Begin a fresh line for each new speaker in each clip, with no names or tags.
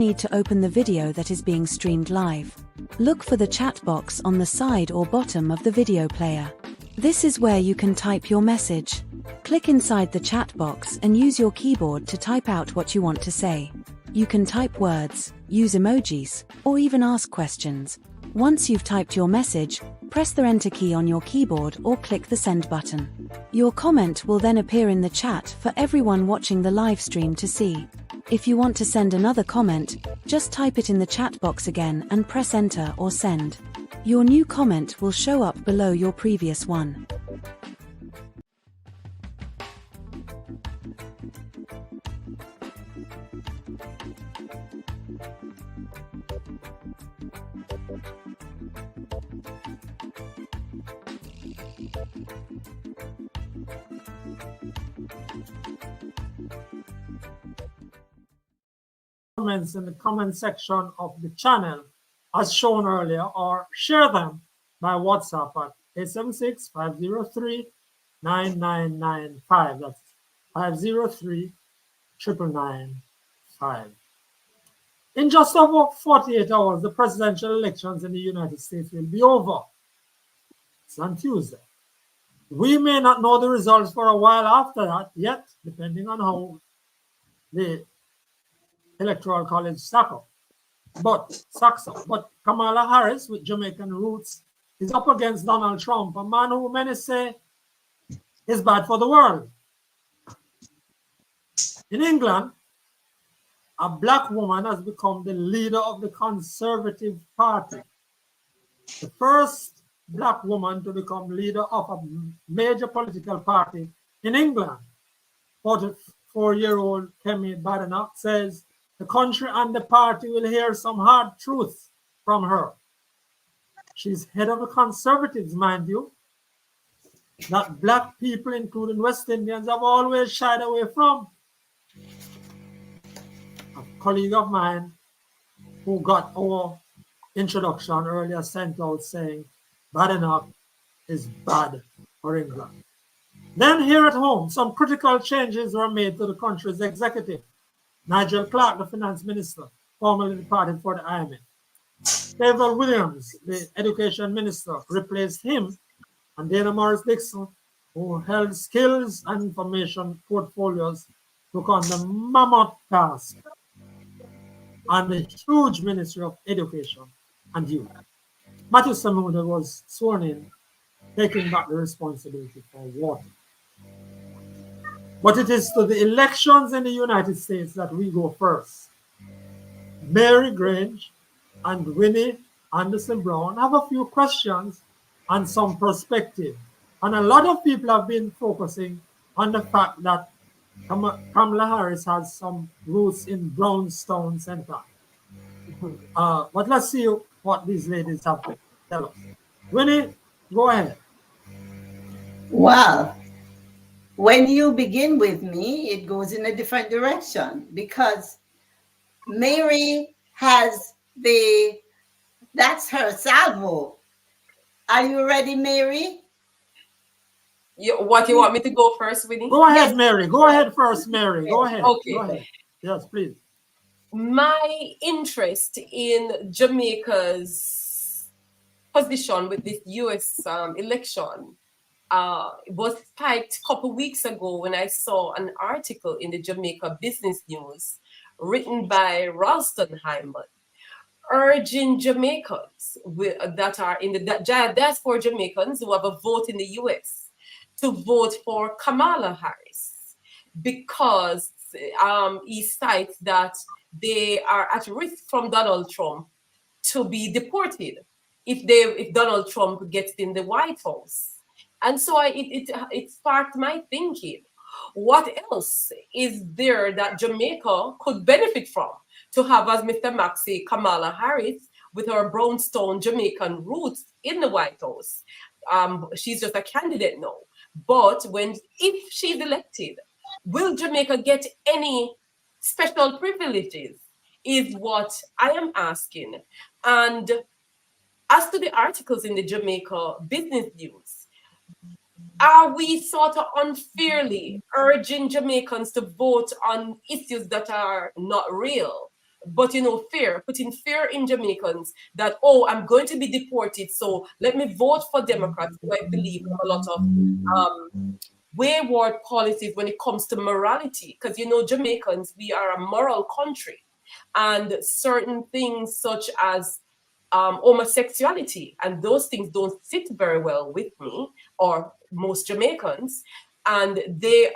need to open the video that is being streamed live. Look for the chat box on the side or bottom of the video player. This is where you can type your message. Click inside the chat box and use your keyboard to type out what you want to say. You can type words, use emojis, or even ask questions. Once you've typed your message, press the Enter key on your keyboard or click the Send button. Your comment will then appear in the chat for everyone watching the live stream to see. If you want to send another comment, just type it in the chat box again and press Enter or Send. Your new comment will show up below your previous one.
Comments in the comment section of the channel as shown earlier, or share them by WhatsApp at 876-503-9995. That's 503-995. In just over 48 hours, the presidential elections in the United States will be over. It's on Tuesday. We may not know the results for a while after that yet, depending on how the Electoral College stacks up. But Kamala Harris, with Jamaican roots, is up against Donald Trump, a man who many say is bad for the world. In England, a black woman has become the leader of the Conservative Party. The first black woman to become leader of a major political party in England. 44-year-old Kemi Badenoch says the country and the party will hear some hard truths from her. She's head of the Conservatives, mind you, that black people, including West Indians, have always shied away from. A colleague of mine who got our introduction earlier sent out saying Badenoch is bad for England. Then here at home, some critical changes were made to the country's executive. Nigel Clark, the finance minister, formerly departed for the IMF. David Williams, the education minister, replaced him, and Dana Morris Dixon, who held skills and information portfolios, took on the mammoth task and the huge Ministry of Education and Youth. Matthew Samuda was sworn in, taking back the responsibility for water. But it is to the elections in the United States that we go first. Mary Grange and Winnie Anderson Brown have a few questions and some perspective. And a lot of people have been focusing on the fact that Kamala Harris has some roots in Brownstown Center. But let's see what these ladies have to tell us. Winnie, go ahead.
Well, when you begin with me, it goes in a different direction because Mary has that's her salvo. Are you ready, Mary?
You want me to go first, Winnie?
Go ahead, yes. Mary. Go ahead first, Mary. Go ahead.
Okay.
Go ahead. Yes, please.
My interest in Jamaica's position with this U.S. election was spiked a couple weeks ago when I saw an article in the Jamaica Business News written by Ralston Hyman urging Jamaicans that are in the diaspora Jamaicans who have a vote in the U.S. to vote for Kamala Harris because he cites that they are at risk from Donald Trump to be deported if Donald Trump gets in the White House. And so it sparked my thinking. What else is there that Jamaica could benefit from to have, as Mr. Max say, Kamala Harris with her brownstone Jamaican roots in the White House? She's just a candidate now. But if she's elected, will Jamaica get any special privileges is what I am asking. And as to the articles in the Jamaica Business News, are we sort of unfairly urging Jamaicans to vote on issues that are not real? but fear, putting fear in Jamaicans that, oh, I'm going to be deported, so let me vote for Democrats, who I believe have a lot of wayward policies when it comes to morality. Because Jamaicans, we are a moral country, and certain things such as homosexuality and those things don't sit very well with me or most Jamaicans, and they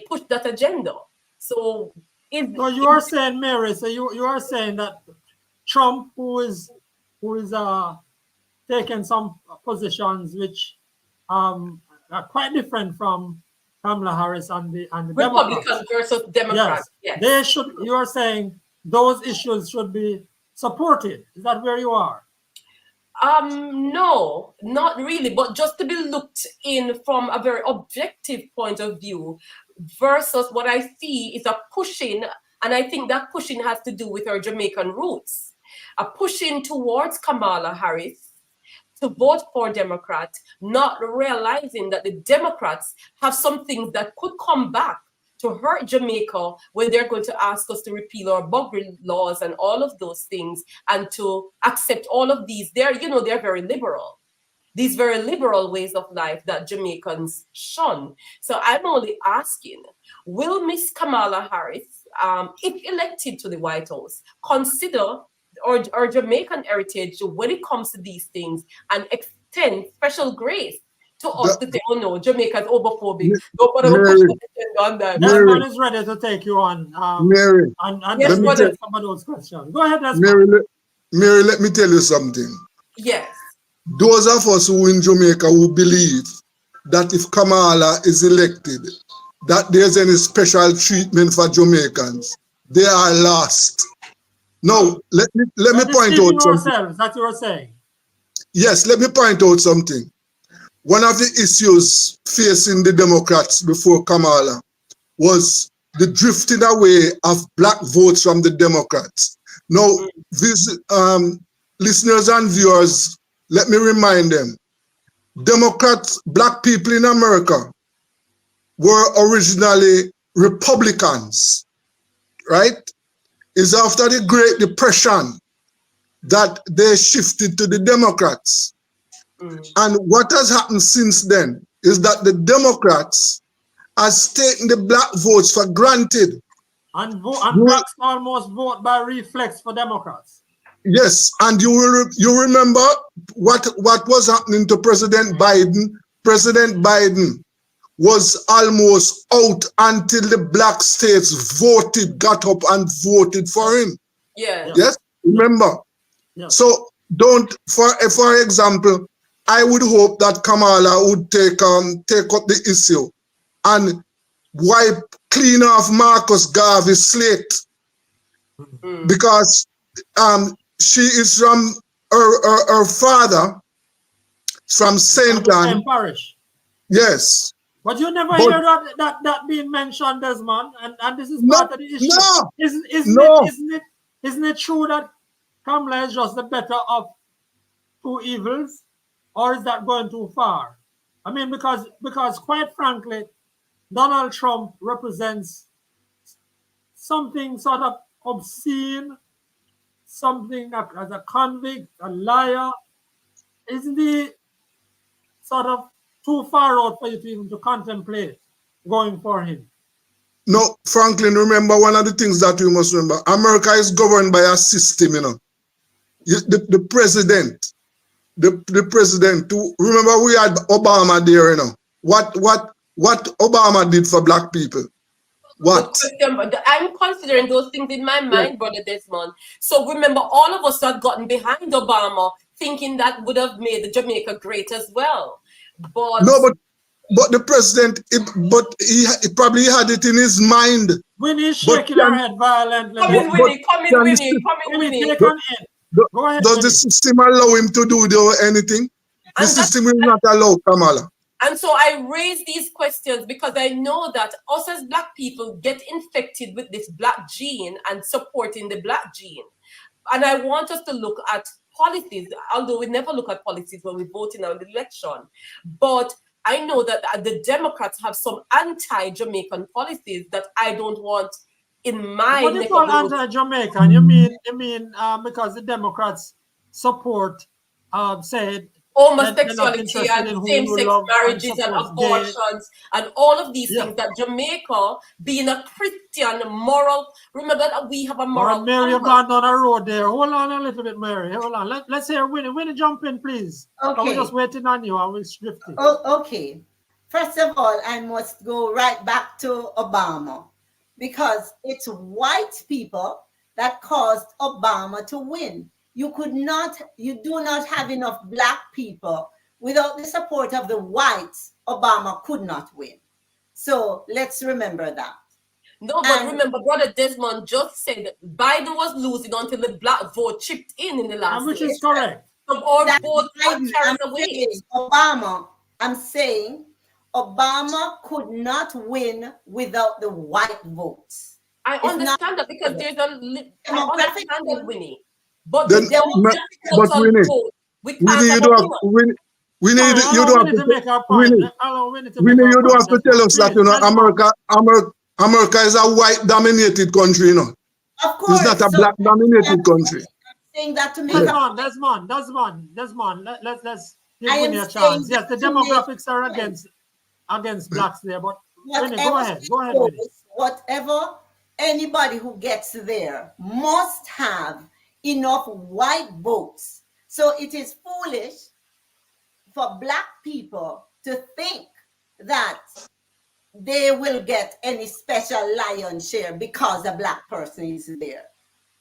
push that agenda. So
you are saying, Mary, so you are saying that Trump, who is taking some positions which are quite different from Kamala Harris and the
Republicans
Democrats
versus Democrats.
Yes, they should. You are saying those issues should be supported. Is that where you are?
No, not really, but just to be looked in from a very objective point of view versus what I see is a pushing, and I think that pushing has to do with our Jamaican roots, a pushing towards Kamala Harris to vote for Democrats, not realizing that the Democrats have some things that could come back to hurt Jamaica when they're going to ask us to repeal our buggery laws and all of those things, and to accept all of these. They're very liberal. These very liberal ways of life that Jamaicans shun. So I'm only asking, will Miss Kamala Harris, if elected to the White House, consider our Jamaican heritage when it comes to these things and extend special grace to us to say, oh no, Jamaica's homophobic. Nobody will push the agenda on that.
Desmond is ready to take you on.
Mary,
and
yes,
answer some of those questions. Go ahead, Desmond.
Mary, let me tell you something.
Yes.
Those of us who in Jamaica who believe that if Kamala is elected, that there's any special treatment for Jamaicans, they are lost. Now, let me point out something.
That you were saying.
Yes, let me point out something. One of the issues facing the Democrats before Kamala was the drifting away of black votes from the Democrats. Now, these listeners and viewers, let me remind them, Democrats, black people in America were originally Republicans, right? It's after the Great Depression that they shifted to the Democrats. And what has happened since then is that the Democrats has taken the black votes for granted.
And blacks almost vote by reflex for Democrats.
Yes, and you remember what was happening to President Biden? President Biden was almost out until the black states got up and voted for him.
Yeah.
Yes, remember. Yeah. So for example, I would hope that Kamala would take up the issue and clean off Marcus Garvey's slate, because she is from her father from St. Anne
Parish.
Yes.
But you never hear that being mentioned, Desmond, and this is part of the issue.
No.
Isn't it true that Kamala is just the better of two evils? Or is that going too far? I mean, because quite frankly, Donald Trump represents something sort of obscene, something that as a convict, a liar. Isn't he sort of too far out for you to even to contemplate going for him?
No, Franklin, remember one of the things that we must remember. America is governed by a system, The president. The president, remember we had Obama there, What Obama did for black people? What?
I'm considering those things in my mind, Brother Desmond. So remember, all of us had gotten behind Obama, thinking that would have made Jamaica great as well. But
the president, he probably had it in his mind.
Winnie is shaking her head violently.
Come in, Winnie.
Go ahead,
does the system allow him to do anything? The system will not allow Kamala.
And so I raise these questions because I know that us as black people get infected with this black gene and supporting the black gene. And I want us to look at policies, although we never look at policies when we vote in our election. But I know that the Democrats have some anti-Jamaican policies that I don't want in my
What do you
neck
call
of the woods.
anti-Jamaican? You mean because the Democrats support said they're not
Homosexuality
interested
and
in who you
same-sex
love and
marriages and
supports gay.
abortions and all of these
Yeah.
things that Jamaica, being a Christian, moral, remember that we have a
All
moral
right, Mary, you've
compass.
gone down a road there. Hold on a little bit, Mary. Hold on. Let's hear Winnie. Winnie, jump in, please.
Okay.
We're just waiting on you. I will script it.
Oh, okay. First of all, I must go right back to Obama because it's white people that caused Obama to win. You do not have enough black people. Without the support of the whites, Obama could not win. So let's remember that.
No, but remember, Brother Desmond just said Biden was losing until the black vote chipped in the last
Which
year.
is correct.
So all
That's
votes are
Biden.
carried away.
I'm saying Obama could not win without the white votes.
I
It's
understand that because there's I understand that, Winnie. But
Then,
without
but
total
Winnie,
vote, we
Winnie,
can't
you
have a
don't have
winner.
Winnie, you
Allow
don't
Winnie
have
to make her
to
point.
Winnie,
Allow Winnie to
Winnie,
make her
you don't
point.
have to tell us that, you know, America is a white-dominated country, you know.
Of course.
It's not a black-dominated country.
I'm saying that to make
Desmond. Let's give Winnie a chance. Yes, the demographics are against blacks there, but Winnie, go ahead. Go ahead, Winnie.
Whatever, anybody who gets there must have enough white votes. So it is foolish for black people to think that they will get any special lion's share because a black person is there.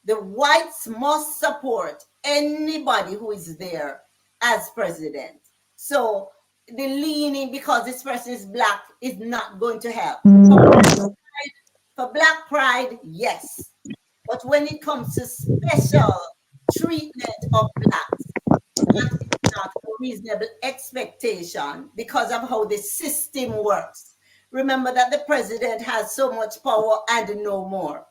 The whites must support anybody who is there as president. So the leaning because this person is black is not going to help. For black pride, yes. But when it comes to special treatment of blacks, that is not a reasonable expectation because of how the system works. Remember that the president has so much power and no more.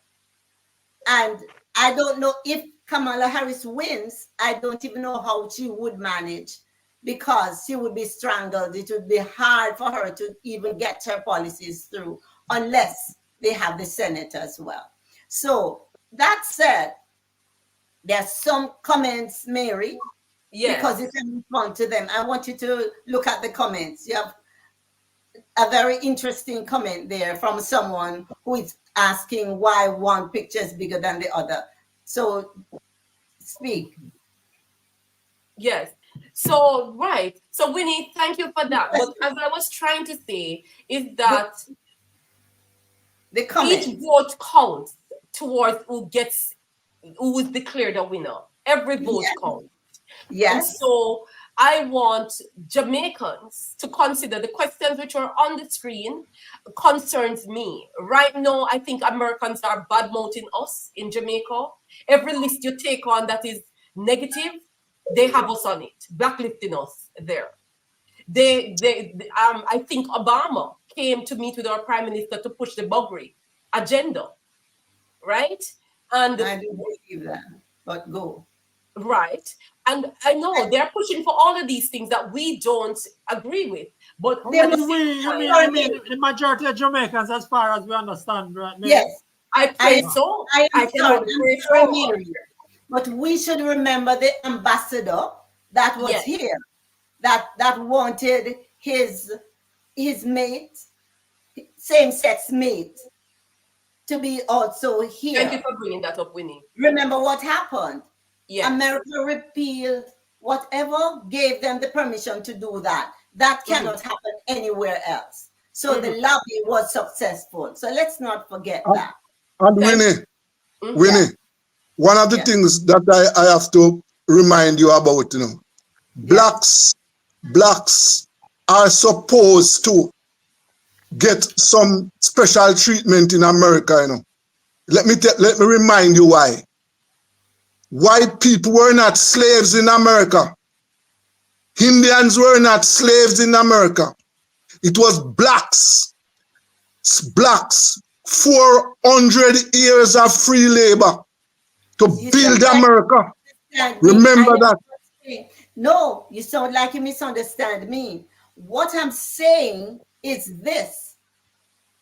And I don't know if Kamala Harris wins, I don't even know how she would manage because she would be strangled. It would be hard for her to even get her policies through unless they have the Senate as well. So that said, there's some comments, Mary, because you can respond to them. I want you to look at the comments. You have a very interesting comment there from someone who is asking why one picture is bigger than the other. So speak.
Yes. So, right. So, Winnie, thank you for that. But as I was trying to say is that each vote counts towards who is declared a winner. Every vote counts.
Yes.
And so I want Jamaicans to consider the questions which are on the screen concerns me. Right now, I think Americans are bad-mouthing us in Jamaica. Every list you take on that is negative, they have us on it, blacklisting us there. I think Obama came to meet with our prime minister to push the buggery agenda, right? And
I don't believe that, but go.
Right. And I know they're pushing for all of these things that we don't agree with. But
I mean, the majority of Jamaicans, as far as we understand, right?
Yes.
I pray so. I cannot pray for.
But we should remember the ambassador that was here, that wanted his mate, same-sex mate, to be also here.
Thank you for bringing that up, Winnie.
Remember what happened?
Yes.
America repealed whatever gave them the permission to do that. That cannot happen anywhere else. So the lobby was successful. So let's not forget that.
And Winnie, one of the things that I have to remind you about, you know, blacks are supposed to get some special treatment in America, you know. Let me remind you why. White people were not slaves in America. Indians were not slaves in America. It was blacks. 400 years of free labor to build America. Remember that.
No, you sound like you misunderstand me. What I'm saying is this.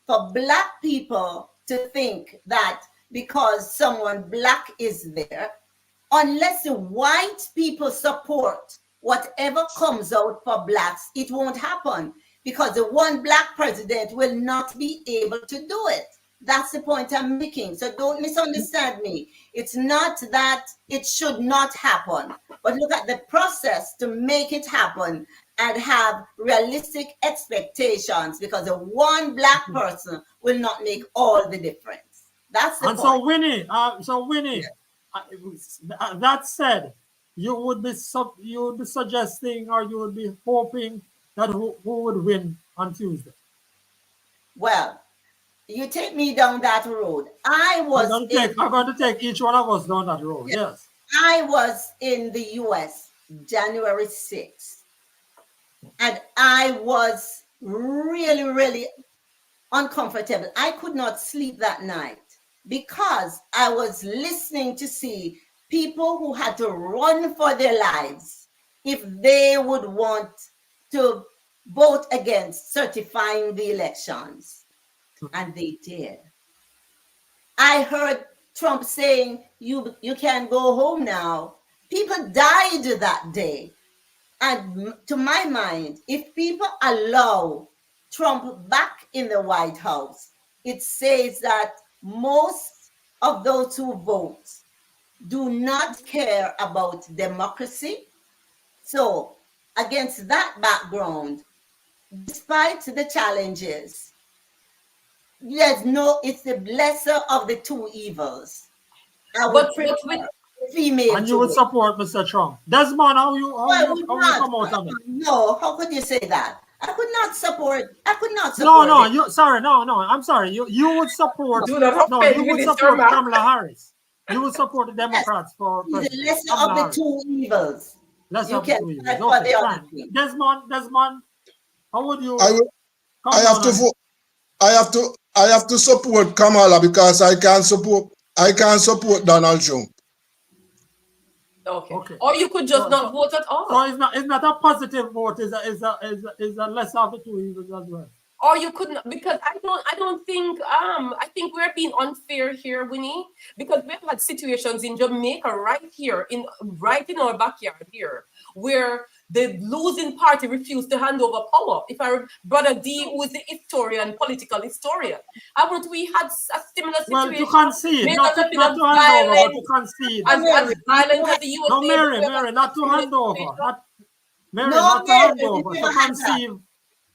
For black people to think that because someone black is there, unless the white people support whatever comes out for blacks, it won't happen, because the one black president will not be able to do it. That's the point I'm making. So don't misunderstand me. It's not that it should not happen, but look at the process to make it happen and have realistic expectations, because a one black person will not make all the difference. That's the point.
So Winnie, that said, you would be suggesting, or you would be hoping that who would win on Tuesday?
Well, you take me down that road. I'm going
to take each one of us down that road. Yes.
I was in the US January 6th, and I was really, really uncomfortable. I could not sleep that night because I was listening to see people who had to run for their lives if they would want to vote against certifying the elections. And they did. I heard Trump saying, you can go home now. People died that day. And to my mind, if people allow Trump back in the White House, it says that most of those who vote do not care about democracy. So against that background, despite the challenges, it's the lesser of the two evils. I would prefer female.
And you would support Mr. Trump. Desmond, how you come out of it?
No, how could you say that? I could not support.
No. I'm sorry. You would support. You would support Kamala Harris. You would support the Democrats for
the lesser of the two evils.
Lesser of the two evils. Okay, fine. Desmond, how would you?
I have to support Kamala because I can't support Donald Trump.
Okay. Or you could just not vote at all.
So it's not a positive vote. Is a lesser of the two evils as well.
Or you could not, because I don't think I think we're being unfair here, Winnie, because we've had situations in Jamaica right in our backyard here where the losing party refused to hand over power. If our brother D, who is the political historian, haven't we had a similar situation?
Well, to concede, not to hand over, but to concede.
As violent as the USA.
No, Mary, not to hand over. Not to hand over, to conceive.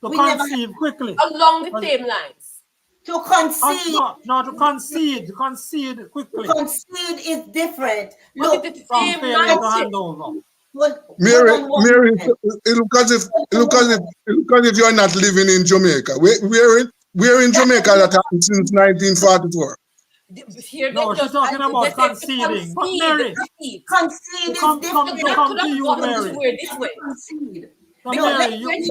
To conceive quickly.
Along the same lines.
To concede.
No, to concede. To concede quickly.
To concede is different.
Look, it's the same mindset.
Mary, it looks as if you're not living in Jamaica. We're in Jamaica that happened since 1944.
No, she's talking about conceding. But Mary,
concede is different.
Come to you, Mary.
This way.
Concede.
Mary, where you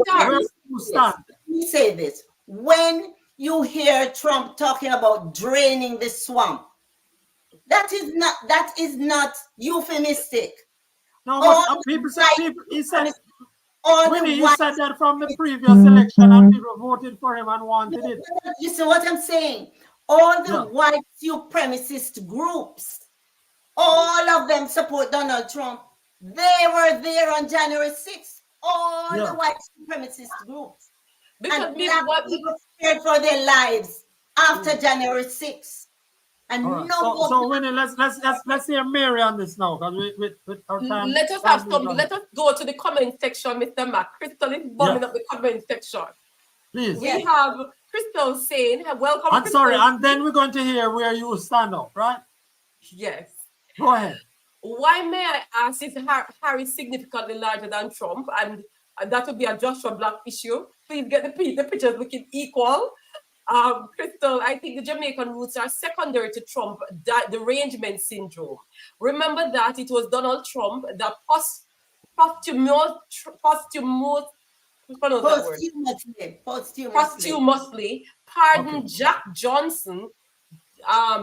stand?
Let me say this. When you hear Trump talking about draining the swamp, that is not euphemistic.
No, but he said that from the previous election and people voted for him and wanted it.
You see what I'm saying? All the white supremacist groups, all of them support Donald Trump. They were there on January 6th. All the white supremacist groups.
Because
people scared for their lives after January 6th. And
so Winnie, let's hear Mary on this now, because with our time.
Let us go to the comment section, Mr. Mac. Crystal is bombing up the comment section.
Please.
We have Crystal saying, welcome.
I'm sorry, and then we're going to hear where you stand up, right?
Yes.
Go ahead.
Why, may I ask, is Harry significantly larger than Trump? And that would be a Joshua Black issue. Please get the pictures looking equal. Crystal, I think the Jamaican roots are secondary to Trump, derangement syndrome. Remember that it was Donald Trump that posthumously pardoned Jack Johnson.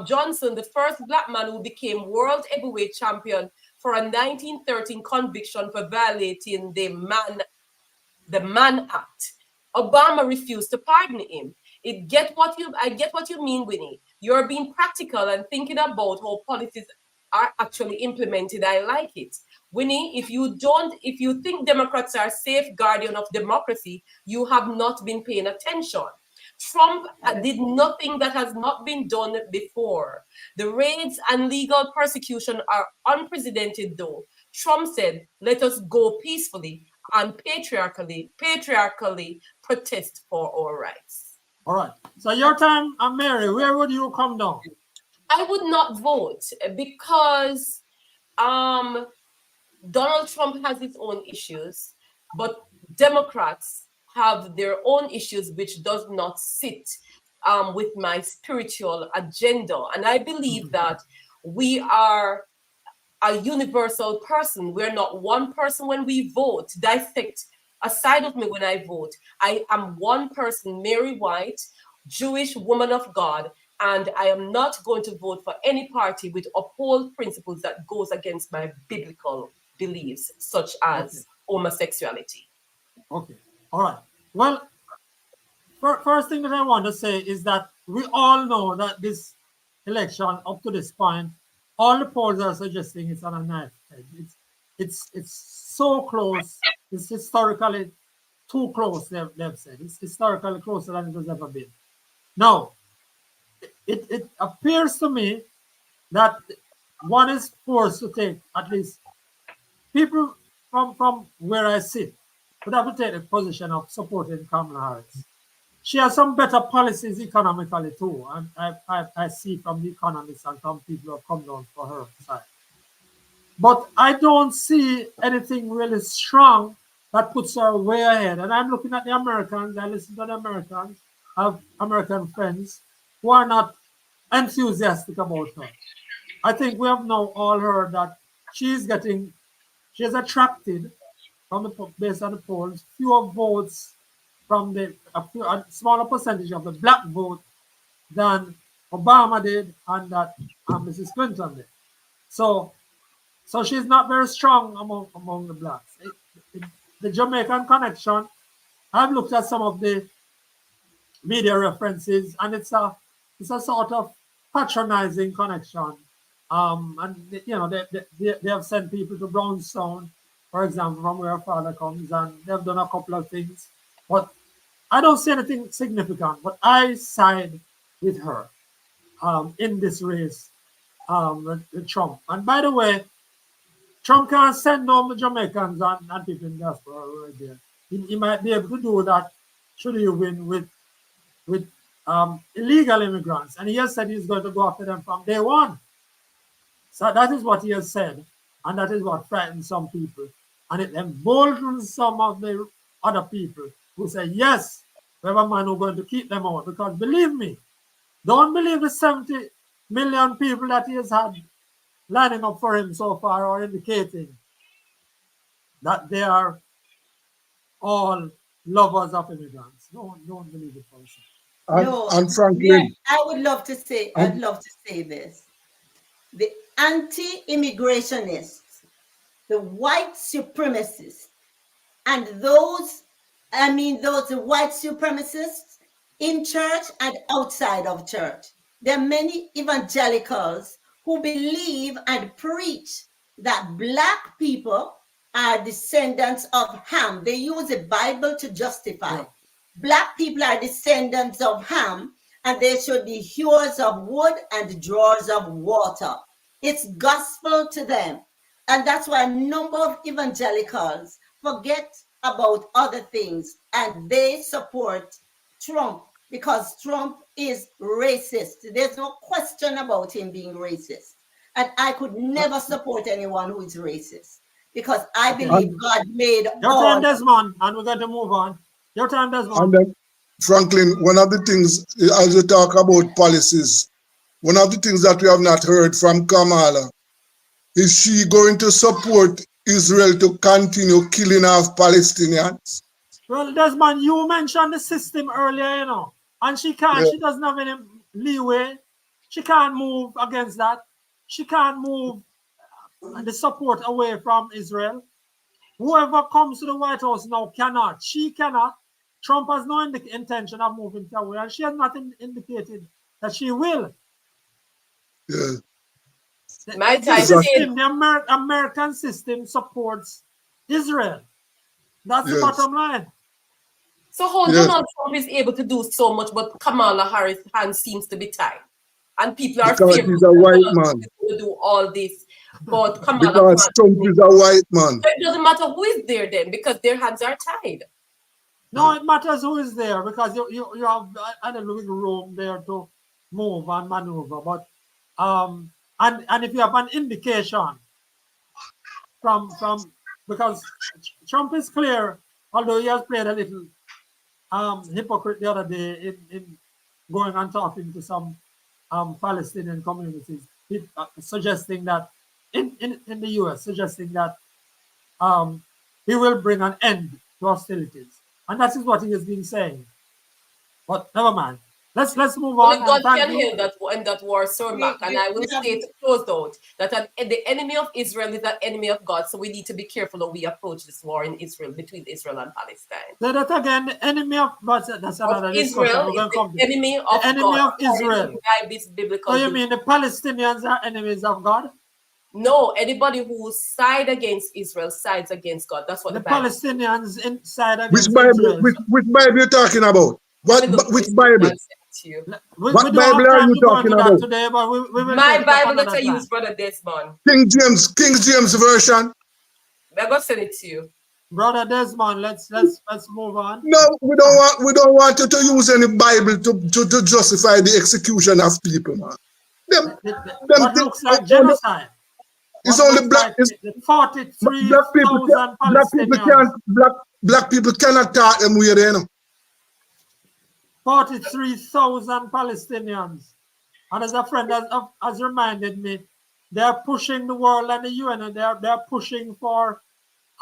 Johnson, the first black man who became world heavyweight champion, for a 1913 conviction for violating the Mann Act. Obama refused to pardon him. I get what you mean, Winnie. You're being practical and thinking about how policies are actually implemented. I like it. Winnie, if you think Democrats are safe guardian of democracy, you have not been paying attention. Trump did nothing that has not been done before. The raids and legal persecution are unprecedented, though. Trump said, let us go peacefully and patriarchally protest for our rights.
All right. So your time, Mary, where would you come down?
I would not vote because Donald Trump has his own issues, but Democrats have their own issues, which does not sit with my spiritual agenda. And I believe that we are a universal person. We're not one person when we vote. Dissect a side of me when I vote. I am one person, Mary White, Jewish woman of God, and I am not going to vote for any party which uphold principles that goes against my biblical beliefs, such as homosexuality.
Okay. All right. Well, first thing that I want to say is that we all know that this election, up to this point, all the polls are suggesting it's on a knife edge. It's so close. It's historically too close, they've said. It's historically closer than it has ever been. Now, it appears to me that one is forced to take, at least people from where I sit, would have to take the position of supporting Kamala Harris. She has some better policies economically too, and I see from the economists and from people who have come down for her side. But I don't see anything really strong that puts her way ahead. And I'm looking at the Americans, I listen to the Americans, I have American friends who are not enthusiastic about her. I think we have now all heard that she's attracted based on the polls, fewer votes from a smaller percentage of the black vote than Obama did and that Mrs. Clinton did. So she's not very strong among the blacks. The Jamaican connection, I've looked at some of the media references, and it's a sort of patronizing connection. And they have sent people to Brownstown, for example, from where her father comes, and they've done a couple of things. But I don't see anything significant. But I side with her in this race with Trump. And by the way, Trump can't send home the Jamaicans and people in diaspora right there. He might be able to do that should he win with illegal immigrants. And he has said he's going to go after them from day one. So that is what he has said. And that is what frightens some people. And it emboldens some of the other people who say, yes, we have a man who's going to keep them out. Because believe me, don't believe the 70 million people that he has had lining up for him so far or indicating that they are all lovers of immigrants. Don't believe it for yourself.
And Franklin,
I would love to say, I'd love to say this. The anti-immigrationists, the white supremacists, and those white supremacists in church and outside of church. There are many evangelicals who believe and preach that black people are descendants of Ham. They use the Bible to justify. Yeah. Black people are descendants of Ham, and they should be hewers of wood and drawers of water. It's gospel to them. And that's why a number of evangelicals forget about other things and they support Trump because Trump is racist. There's no question about him being racist. And I could never support anyone who is racist because I believe God made
your time, Desmond, and we're going to move on. Your time, Desmond.
And then, Franklin, one of the things, as you talk about policies, one of the things that we have not heard from Kamala, is she going to support Israel to continue killing off Palestinians?
Well, Desmond, you mentioned the system earlier, and she can't, she doesn't have any leeway. She can't move against that. She can't move the support away from Israel. Whoever comes to the White House now cannot. She cannot. Trump has no intention of moving away, and she has not indicated that she will.
Yeah.
Might
The
I
Exactly.
say,
system, the American system supports Israel. That's the
Yes.
bottom line.
so how
Yes.
Donald Trump is able to do so much, but Kamala Harris' hand seems to be tied, and people are
Because
fearful
he's a
that
white
Donald Trump
man.
is going to do all this, but Kamala
Because
can't
Trump
do it.
is a white man.
It doesn't matter who is there then, because their hands are tied.
No, it matters who is there because you have a little room there to move and maneuver. But and if you have an indication from because Trump is clear, although he has played a little hypocrite the other day in going and talking to some Palestinian communities, suggesting that in the US, suggesting that he will bring an end to hostilities. And that is what he has been saying. But never mind. Let's move on.
Only God
And thank
can
you.
heal that in that war, Sir Mark. And I will state closed out that the enemy of Israel is an enemy of God. So we need to be careful how we approach this war in Israel, between Israel and Palestine.
Say that again. The enemy of, but that's another discussion.
Israel
We're going
is
to come
the
to.
enemy
The
of
enemy
God.
of
according to
Israel.
Bible's biblical
So you mean the Palestinians are enemies of God?
No, anybody who side against Israel sides against God. That's what
The
the Bible.
Palestinians inside
Which
against
Bible?
Israel.
Which Bible you talking about?
Let me look
Which
this up
Bible?
and send it to you.
We
What
don't
Bible
have
are
time
you
to go
talking
into that
about?
today, but we will
My
take it up
Bible that I
another time.
use, Brother Desmond.
King James version.
I'm gonna send it to you.
Brother Desmond, let's move on.
No, we don't want you to use any Bible to justify the execution of people, man. Them
What
things,
looks like genocide.
it's
What
only
looks
black.
like
It's,
the
black people.
43,000
Black people
Palestinians.
can't. Black people cannot talk them way there, you know.
43,000 Palestinians. And as a friend has reminded me, they're pushing the world and the UN, and they're pushing for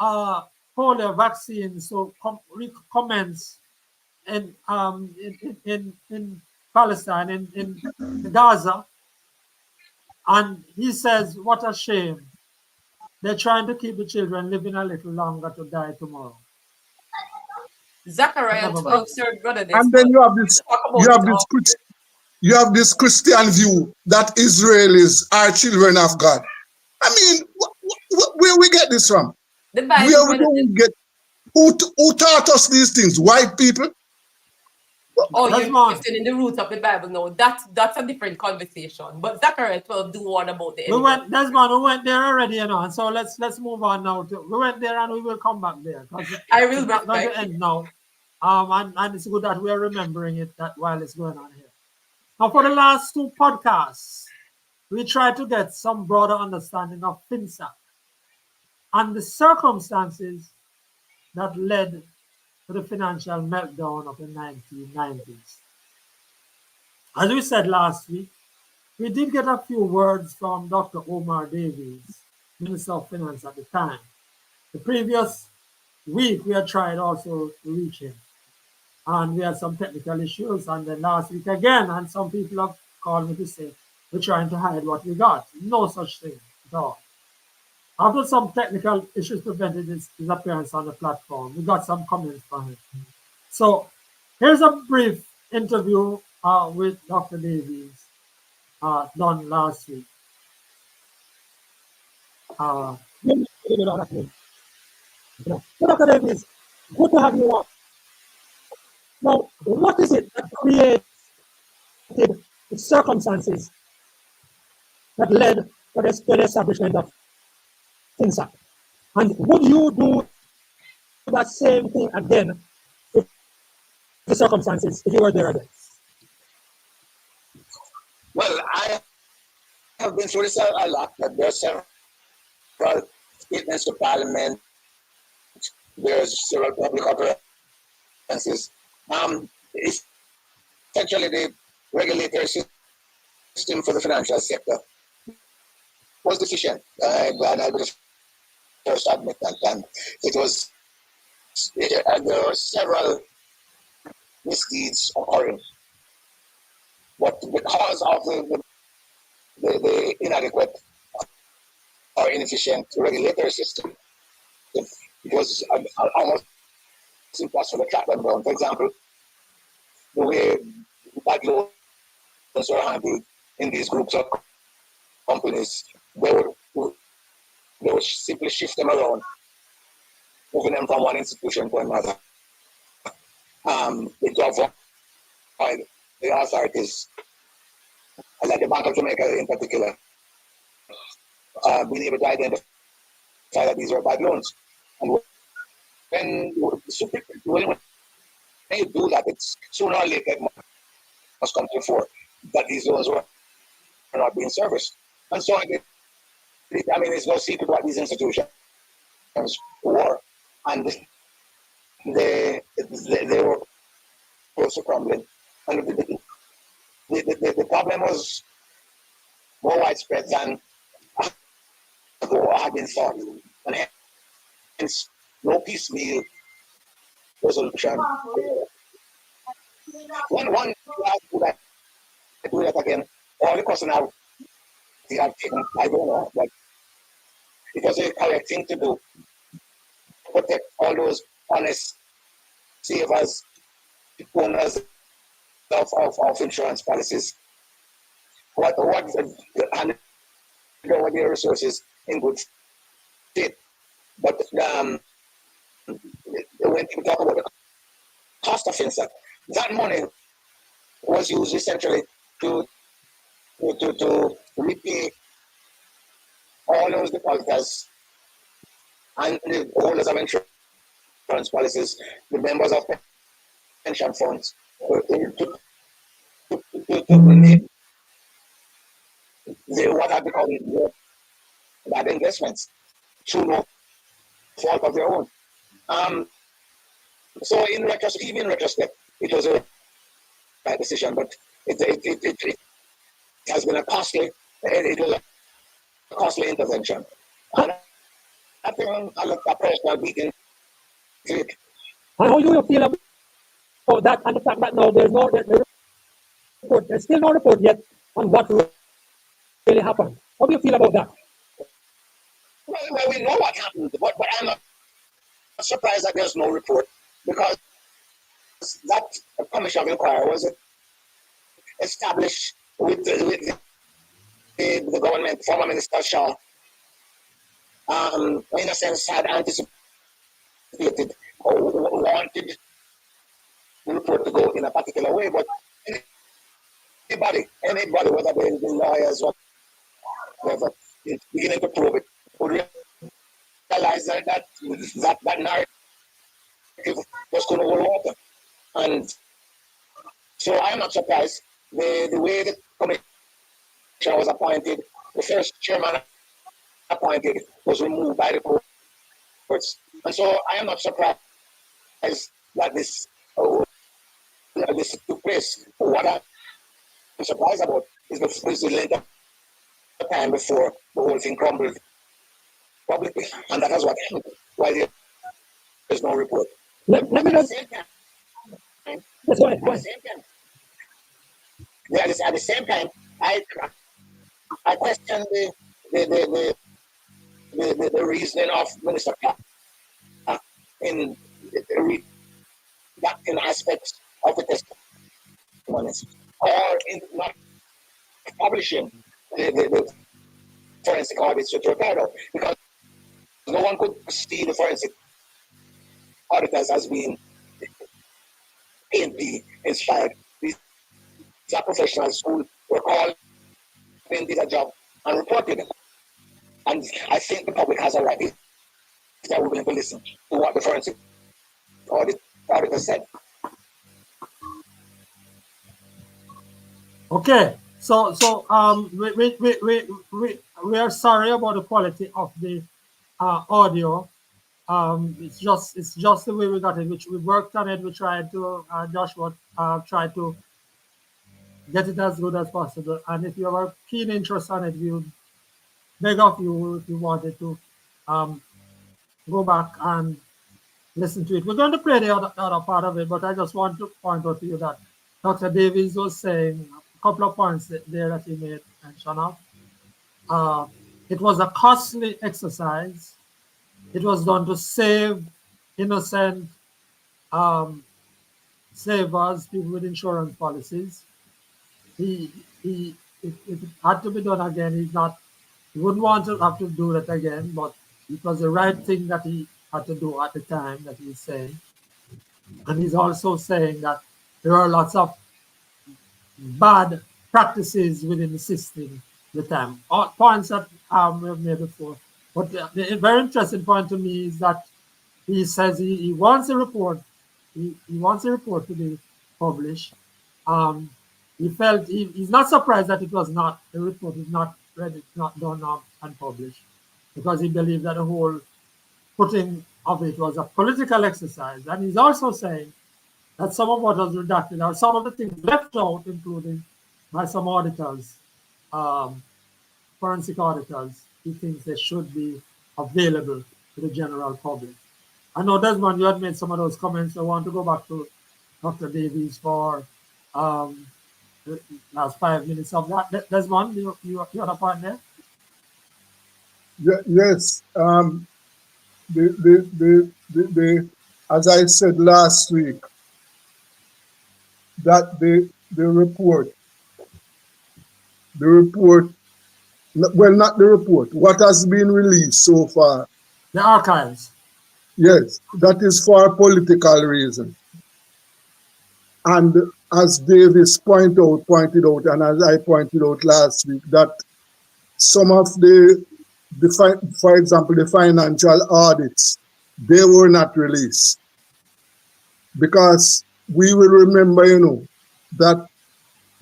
polio vaccines to commence in Palestine, in Gaza. And he says, what a shame. They're trying to keep the children living a little longer to die tomorrow.
Zechariah
Never
12,
mind.
sir, Brother
And then
Desmond.
you have this.
Talk
You
about
have
it
this.
all.
You have this Christian view that Israelis are children of God. I mean, where we get this from?
The Bible,
Where
Brother
do we
Desmond.
get? Who taught us these things? White people?
Oh, you're
Desmond.
interested in the roots of the Bible now. That's a different conversation. But Zechariah 12 do warn about the enemy.
Desmond, we went there already, you know, and so let's move on now. We went there and we will come back there.
I will
It's not going to
respect
end now. And it's good that we are remembering it that while it's going on here. Now, for the last two podcasts, we tried to get some broader understanding of FINSA and the circumstances that led to the financial meltdown of the 1990s. As we said last week, we did get a few words from Dr. Omar Davies, Minister of Finance at the time. The previous week, we had tried also to reach him. And we had some technical issues. And then last week again, and some people have called me to say, we're trying to hide what we got. No such thing at all. After some technical issues prevented his appearance on the platform, we got some comments from him. So here's a brief interview with Dr. Davies done last week. Dr. Davies, good to have you on. Now, what is it that created the circumstances that led to the establishment of FINSA? And would you do that same thing again if the circumstances, if you were there again?
Well, I have been through this a lot. There are several statements to Parliament. There's several public utterances. Essentially, the regulatory system for the financial sector was deficient. And I will first admit that. And there were several misdeeds occurring. But because of the inadequate or inefficient regulatory system, it was almost impossible to track them down. For example, the way bad loans were handled in these groups of companies, they would simply shift them around, moving them from one institution to another. To avoid the authorities, like the Bank of Jamaica in particular, being able to identify that these were bad loans. And when you do that, it's sooner or later it must come to the fore that these loans were not being serviced. And so, it's no secret what these institutions were. And they were close to crumbling. And the problem was more widespread than had been thought. And hence, no piecemeal resolution. One do that again. All the personality I've taken, I don't know, but it was a correct thing to do. Protect all those honest savers, owners of insurance policies. And their resources in good state. But when people talk about the cost of FinSA, that money was used essentially to repay all those depositors and the holders of insurance policies, the members of pension funds, to make what have become bad investments through no fault of their own. So even in retrospect, it was a right decision, but it has been a costly intervention. And I think I look at personal beating to it.
And how do you feel about that and the fact that now there's report, there's still no report yet on what really happened? How do you feel about that?
Well, we know what happened, but I'm not surprised that there's no report, because that commission of inquiry was established with the government. Former Minister Shaw, in a sense, had anticipated or wanted the report to go in a particular way, but anybody, whether they be lawyers or whatever, beginning to probe it, would realize that narrative was going to hold water. And so I'm not surprised the way the commission was appointed, the first chairman appointed was removed by the courts. And so I am not surprised that this took place. What I'm surprised about is the length of time before the whole thing crumbled publicly. And that is what happened, why there's no report.
Let me just... That's right.
At the same time, I question the reasoning of Minister Clark in aspects of the testimonies, or in not publishing the forensic audits with Ricardo, because no one could see the forensic auditors as being PNP inspired. These are professionals who were called in, did a job, and reported it. And I think the public has a right, if they're willing to listen to what the forensic auditor said.
Okay, so we are sorry about the quality of the audio. It's just the way we got it. Which we worked on it. We tried to Joshua tried to get it as good as possible. And if you have a keen interest on it, we would beg of you, if you wanted to go back and listen to it. We're going to play the other part of it, but I just want to point out to you that Dr. Davies was saying a couple of points there that he made mention of. It was a costly exercise. It was done to save innocent savers, people with insurance policies. He it had to be done again. He wouldn't want to have to do that again, but it was the right thing that he had to do at the time that he's saying. And he's also saying that there are lots of bad practices within the system at the time. All points that we have made before. But the very interesting point to me is that he says he wants a report. He wants a report to be published. He felt he's not surprised that it was not, the report is not ready, not done and published, because he believed that the whole putting of it was a political exercise. And he's also saying that some of what was redacted are some of the things left out, including by some auditors, forensic auditors. He thinks they should be available to the general public. I know, Desmond, you had made some of those comments. I want to go back to Dr. Davies for the last 5 minutes of that. Desmond, you had a point there?
Yes. As I said last week, that the report, well, not the report, what has been released so far.
The archives.
Yes, that is for a political reason. And as Davis pointed out, and as I pointed out last week, that some of for example, the financial audits, they were not released. Because we will remember, that,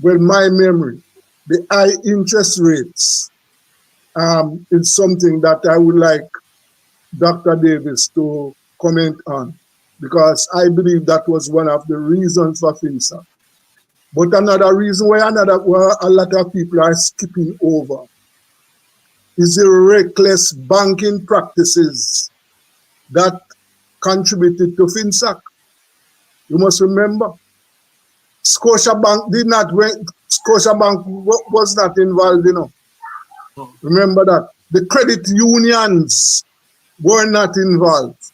well, my memory, the high interest rates is something that I would like Dr. Davis to comment on, because I believe that was one of the reasons for FINSA. But another reason why a lot of people are skipping over is the reckless banking practices that contributed to FINSA. You must remember, Scotiabank was not involved, Remember that. The credit unions were not involved,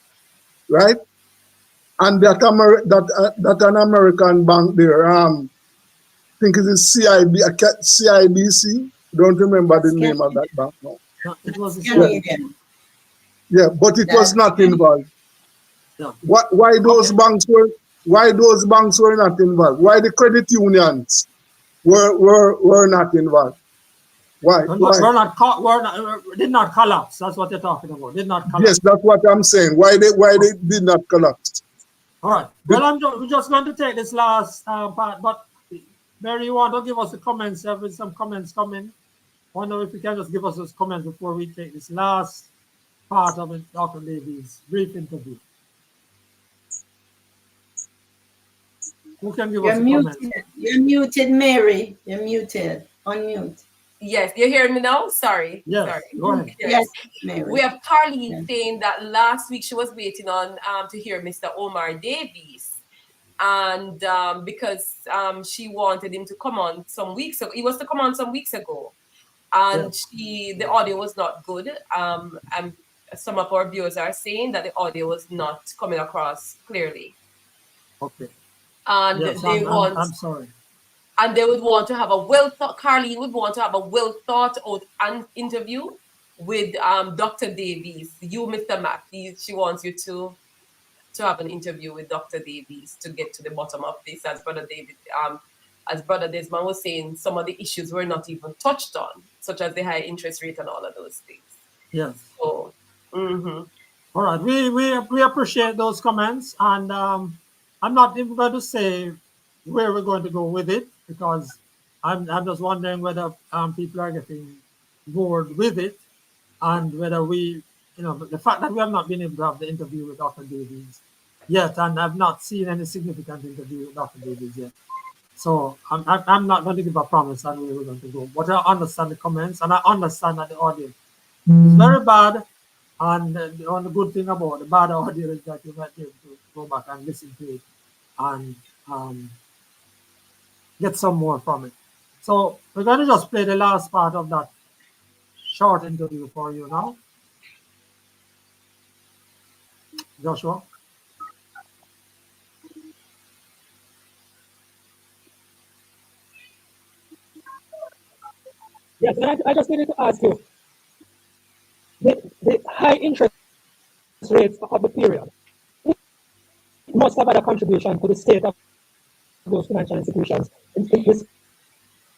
right? And that an American bank there, I think it is CIBC. Don't remember the name of that bank now.
No, it was
Canadian.
Yeah, but it was not involved.
No.
Why those banks were not involved? Why the credit unions were not involved? Why?
Did not collapse. That's what you're talking about. Did not collapse.
Yes, that's what I'm saying. Why they did not collapse?
All right. Well, we're just going to take this last part, but Mary, you want to give us the comments? There have some comments coming. I wonder if you can just give us those comments before we take this last part of Dr. Davies' brief interview. Who can give us the comments?
You're muted, Mary. You're muted. Unmute.
Yes, you hear me now? Sorry.
Yes,
Sorry.
go ahead.
Yes, Mary.
We have Carly saying that last week she was waiting on to hear Mr. Omar Davies. And because she wanted him to come on some weeks ago. He was to come on some weeks ago. And the audio was not good. And some of our viewers are saying that the audio was not coming across clearly.
Okay.
And
yes, I'm sorry.
And they would want to have Carly would want to have a well thought out interview with Dr. Davies. You, Mr. Mack, she wants you to have an interview with Dr. Davies to get to the bottom of this. As Brother Desmond was saying, some of the issues were not even touched on, such as the high interest rate and all of those things.
Yes.
So,
All right. We appreciate those comments, and I'm not even going to say where we're going to go with it, because I'm just wondering whether people are getting bored with it, and whether the fact that we have not been able to have the interview with Dr. Davies yet, and I've not seen any significant interview with Dr. Davies yet. So I'm not going to give a promise on where we're going to go. But I understand the comments, and I understand that the audio is very bad. And the only good thing about the bad audio is that you might be able to go back and listen to it and get some more from it. So we're going to just play the last part of that short interview for you now. Joshua?
Yes, and I just needed to ask you, the high interest rates of the period must have had a contribution to the state of those financial institutions in this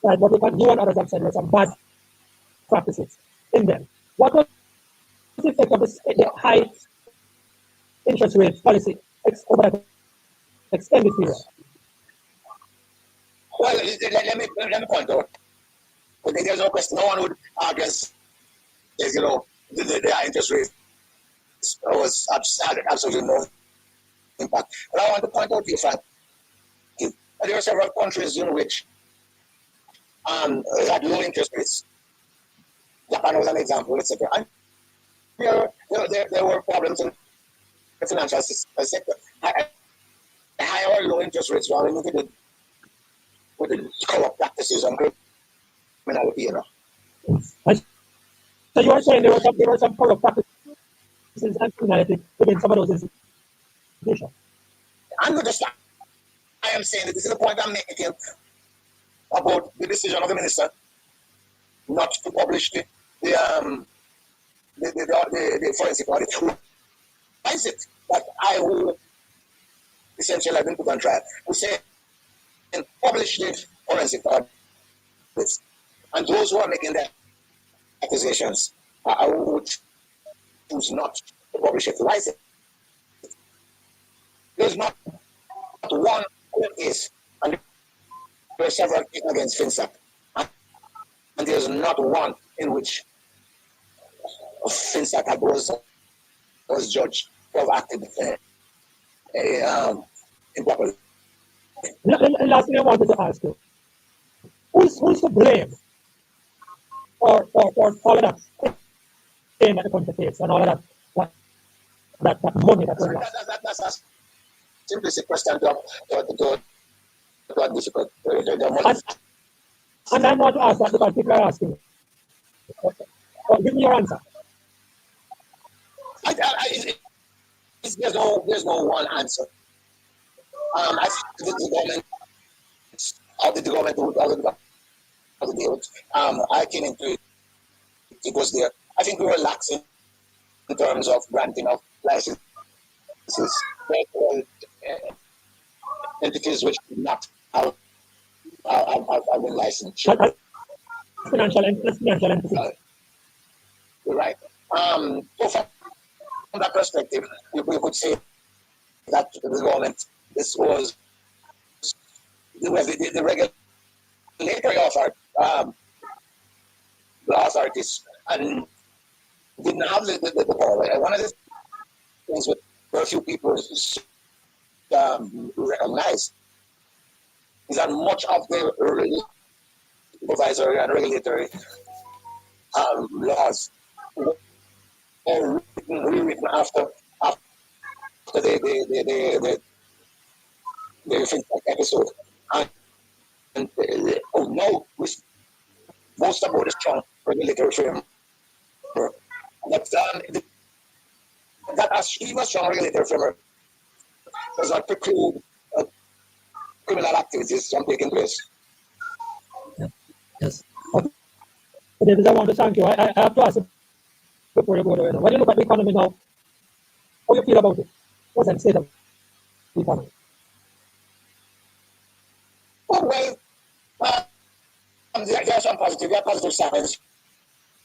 side, but you and others have said there were some bad practices in them. What was the effect of the high interest rate policy over that extended period?
Well, let me point out. There's no question. No one would argue against, the high interest rate was absolutely no impact. But I want to point out to you, Frank, there are several countries in which had low interest rates. Japan was an example, etc. And there were problems in the financial sector. High or low interest rates were limited with the corrupt practices and criminality.
So you are saying there were some corrupt practices and criminality within some of those institutions?
I am saying that this is the point I'm making about the decision of the minister not to publish the forensic audit. Why is it that I will essentially have been put on trial? We say and publish the forensic audit, and those who are making their accusations, I would choose not to publish it. Why is it? There's not one case, and there are several cases against FinSAC, and there's not one in which FinSAC was judged to have acted improperly.
And last thing I wanted to ask you, who's to blame for all of that pain that the country takes and all of that money that was lost?
That's a simplistic question to a difficult.
And I want to ask that because people are asking. Give me your answer.
There's no one answer. I think the government, how did the government do it? I came into it. It was there. I think we were laxing in terms of granting of licenses. Entities which did not have been licensed.
Financial entities.
Right. So from that perspective, we could say that the government, this was the regulatory authorities and didn't have the power. One of the things with very few people recognize is that much of the supervisory and regulatory laws were rewritten after the FinTech episode. And no, most about the strong regulatory framework. But that even a strong regulatory framework does not preclude criminal activities from taking place.
Yes. Okay. David, I want to thank you. I have to ask you before you go there. When you look at the economy now, how do you feel about it? What's the state of the economy?
Well, there are some positive signs,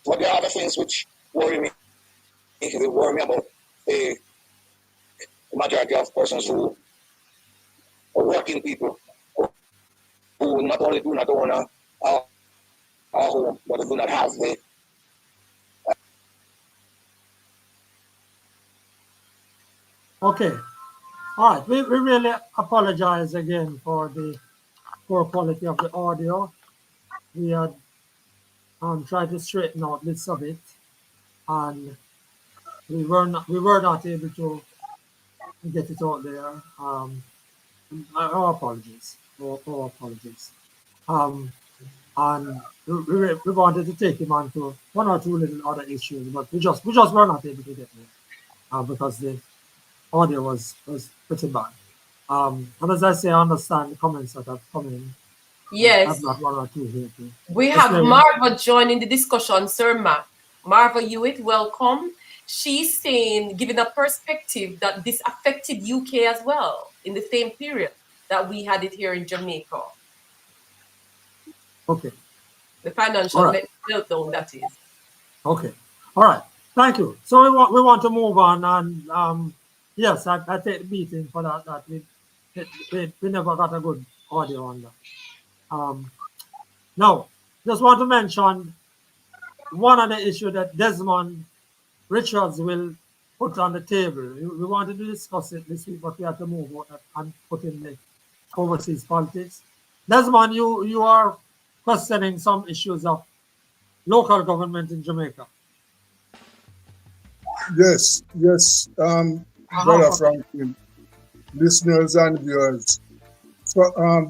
but there are other things which worry me. They worry me about the majority of persons who are working people who not only do not own a home, but do not have the
Okay. All right. We really apologize again for the poor quality of the audio. We had tried to straighten out bits of it, and we were not able to get it out there. Our apologies. Our apologies. And we wanted to take him on to one or two little other issues, but we just were not able to get there because the audio was pretty bad. And as I say, I understand the comments that have come in
Yes.
I've got one or two here too.
We
Yes,
have
Mary.
Marva joining the discussion, Sir Mac. Marva Hewitt, welcome. She's saying, giving a perspective that this affected UK as well in the same period that we had it here in Jamaica.
Okay.
The financial
All right.
meltdown, that is.
Okay. All right. Thank you. So we want to move on, and yes, I take the beating for that we never got a good audio on that. Now, just want to mention one of the issues that Desmond Richards will put on the table. We wanted to discuss it this week, but we had to move on and put in the overseas politics. Desmond, you are questioning some issues of local government in Jamaica.
Yes, Brother Franklin, listeners and viewers. So,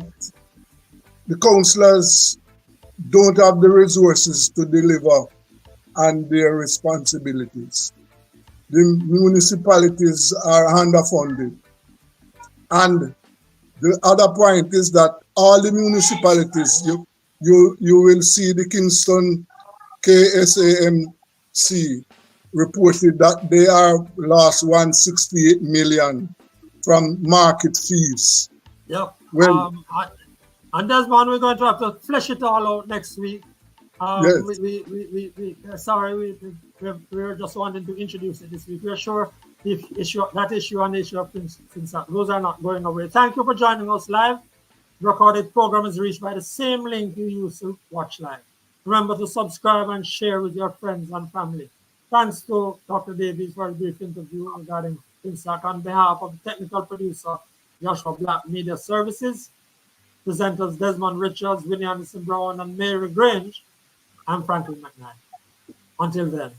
the councillors don't have the resources to deliver on their responsibilities. The municipalities are underfunded. And the other point is that all the municipalities, you will see the Kingston KSAMC reported that they are lost 168 million from market fees.
Yep.
Well,
And Desmond, we're going to have to flesh it all out next week.
Yes.
We're just wanting to introduce it this week. We're sure if that issue and the issue of things, those are not going away. Thank you for joining us live. The recorded program is reached by the same link you use to watch live. Remember to subscribe and share with your friends and family. Thanks to Dr. Davies for a brief interview regarding FinSAC. On behalf of the technical producer, Joshua Black Media Services, presenters Desmond Richards, Winnie Anderson Brown, and Mary Grange, I'm Frankly McKnight. Until then.